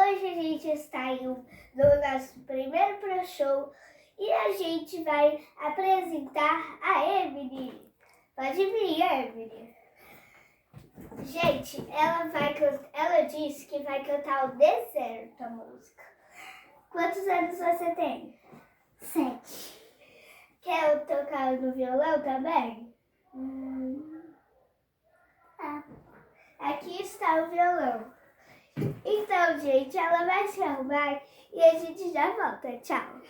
Hoje a gente está no nosso primeiro Pro Show e a gente vai apresentar a Emily. Pode vir, Emily. Gente, ela disse que vai cantar o deserto, a música. Quantos anos você tem? 7. Quer eu tocar no violão também? Aqui está o violão. Então, gente, ela vai se arrumar e a gente já volta. Tchau.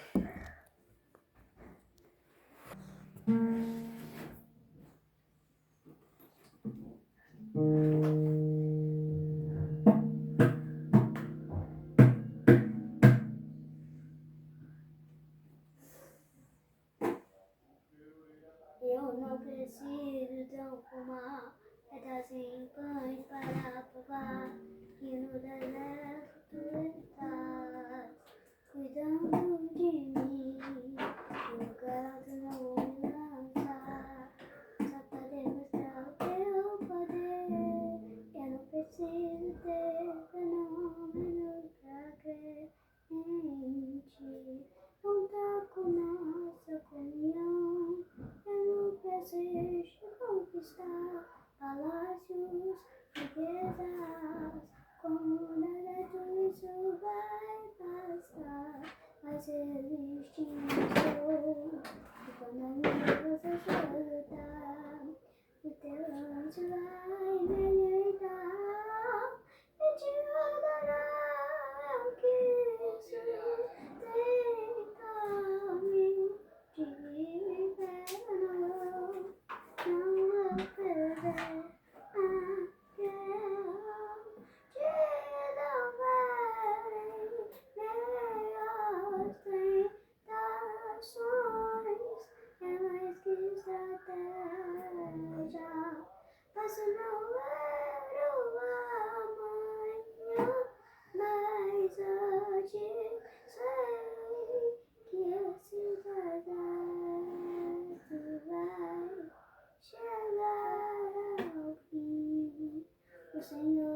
Eu não preciso tão fumar pedacinho pães para provar que no deserto tu estás cuidando de mim. No canto não vou me lançar, só para demonstrar o teu poder. Eu não preciso ter fenômenos pra crer em ti. Conta com nossa comunhão. Eu não preciso conquistar palácios, riquezas. Com deserto isso vai bastar. Mas existe um sou. E quando a minha você soltar, o teu anjo vai me ajeitar e te adorar. Eu quis ter caminho de inverno. Não vou perder aquele te louvarei. Melhores tentações é mais que estratégia. Posso não ver o amanhã, mas hoje sei que esse deserto vai chegar ao fim. O Senhor